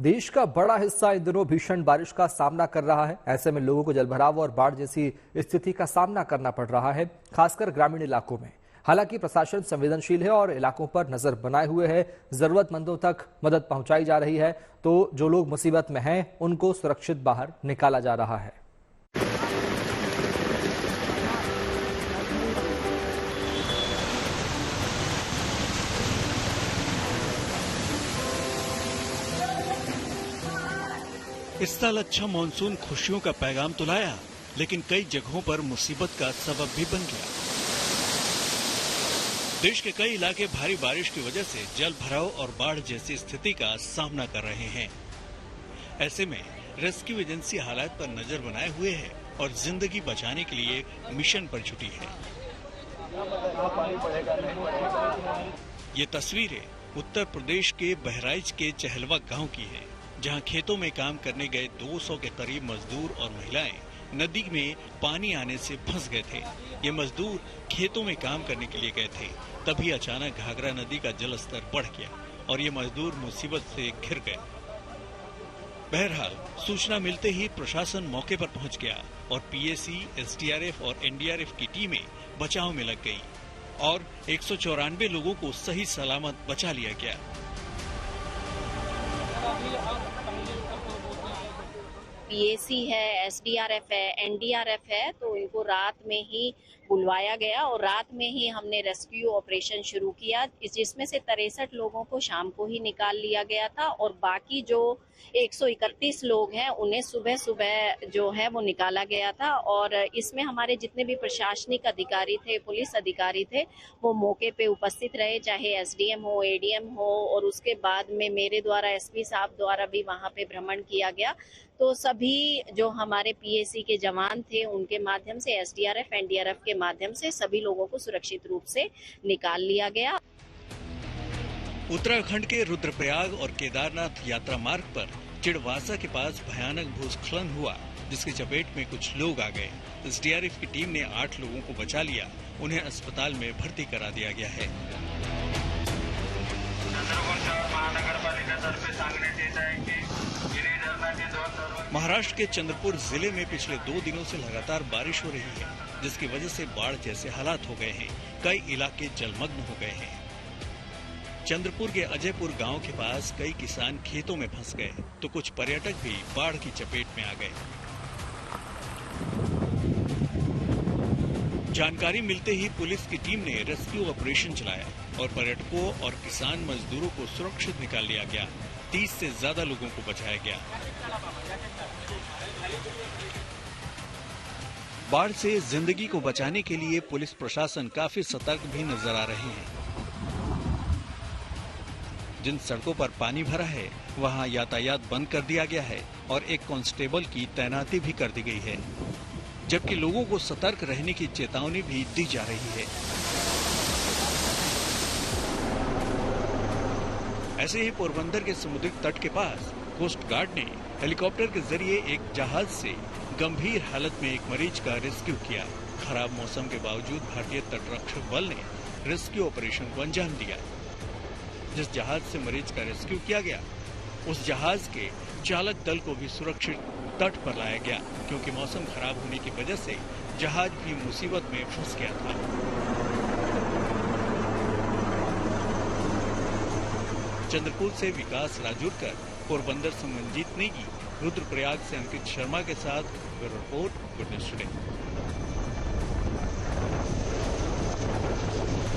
देश का बड़ा हिस्सा इन दिनों भीषण बारिश का सामना कर रहा है। ऐसे में लोगों को जलभराव और बाढ़ जैसी स्थिति का सामना करना पड़ रहा है, खासकर ग्रामीण इलाकों में। हालांकि प्रशासन संवेदनशील है और इलाकों पर नजर बनाए हुए है। जरूरतमंदों तक मदद पहुंचाई जा रही है, तो जो लोग मुसीबत में हैं उनको सुरक्षित बाहर निकाला जा रहा है। इस साल अच्छा मानसून खुशियों का पैगाम तो लाया, लेकिन कई जगहों पर मुसीबत का सबब भी बन गया। देश के कई इलाके भारी बारिश की वजह से जल भराव और बाढ़ जैसी स्थिति का सामना कर रहे हैं। ऐसे में रेस्क्यू एजेंसी हालात पर नजर बनाए हुए है और जिंदगी बचाने के लिए मिशन पर जुटी है। ये तस्वीरें उत्तर प्रदेश के बहराइच के चहलवा गांव की है, जहां खेतों में काम करने गए 200 के करीब मजदूर और महिलाएं नदी में पानी आने से फंस गए थे। ये मजदूर खेतों में काम करने के लिए गए थे, तभी अचानक घाघरा नदी का जल स्तर बढ़ गया और ये मजदूर मुसीबत से घिर गए। बहरहाल सूचना मिलते ही प्रशासन मौके पर पहुंच गया और पीएसी, एसडीआरएफ और एनडीआरएफ की टीमें बचाव में लग गई और 194 लोगों को सही सलामत बचा लिया गया। पीएसी है, एसडीआरएफ है, एनडीआरएफ है, तो इनको रात में ही बुलवाया गया और रात में ही हमने रेस्क्यू ऑपरेशन शुरू किया, जिसमें से 63 लोगों को शाम को ही निकाल लिया गया था और बाकी जो 131 लोग हैं उन्हें सुबह सुबह जो है वो निकाला गया था। और इसमें हमारे जितने भी प्रशासनिक अधिकारी थे, पुलिस अधिकारी थे, वो मौके पे उपस्थित रहे, चाहे एसडीएम हो, एडीएम हो, और उसके बाद में मेरे द्वारा, एसपी साहब द्वारा भी वहां पे भ्रमण किया गया। तो सभी जो हमारे पीएसी के जवान थे उनके माध्यम से, एसडीआरएफ, एनडीआरएफ के माध्यम से सभी लोगों को सुरक्षित रूप से निकाल लिया गया। उत्तराखंड के रुद्रप्रयाग और केदारनाथ यात्रा मार्ग पर चिड़वासा के पास भयानक भूस्खलन हुआ, जिसकी चपेट में कुछ लोग आ गए। एसडीआरएफ की टीम ने 8 लोगों को बचा लिया, उन्हें अस्पताल में भर्ती करा दिया गया है। महाराष्ट्र के चंद्रपुर जिले में पिछले 2 दिनों से लगातार बारिश हो रही है, जिसकी वजह से बाढ़ जैसे हालात हो गए हैं। कई इलाके जलमग्न हो गए हैं। चंद्रपुर के अजयपुर गांव के पास कई किसान खेतों में फंस गए, तो कुछ पर्यटक भी बाढ़ की चपेट में आ गए। जानकारी मिलते ही पुलिस की टीम ने रेस्क्यू ऑपरेशन चलाया और पर्यटकों और किसान मजदूरों को सुरक्षित निकाल लिया गया। 30 से ज्यादा लोगों को बचाया गया। बाढ़ से जिंदगी को बचाने के लिए पुलिस प्रशासन काफी सतर्क भी नजर आ रहे हैं। जिन सड़कों पर पानी भरा है वहां यातायात बंद कर दिया गया है और एक कांस्टेबल की तैनाती भी कर दी गई है, जबकि लोगों को सतर्क रहने की चेतावनी भी दी जा रही है। ऐसे ही पोरबंदर के समुद्री तट के पास कोस्ट गार्ड ने हेलीकॉप्टर के जरिए एक जहाज से गंभीर हालत में एक मरीज का रेस्क्यू किया। खराब मौसम के बावजूद भारतीय तटरक्षक बल ने रेस्क्यू ऑपरेशन को अंजाम दिया। जिस जहाज से मरीज का रेस्क्यू किया गया, उस जहाज के चालक दल को भी सुरक्षित तट पर लाया गया, क्योंकि मौसम खराब होने की वजह से जहाज भी मुसीबत में फंस गया था। चंद्रपुर से विकास राजूरकर, पोरबंदर से मंजीत नेगी, रुद्रप्रयाग से अंकित शर्मा के साथ रिपोर्ट गुड न्यूज टुडे।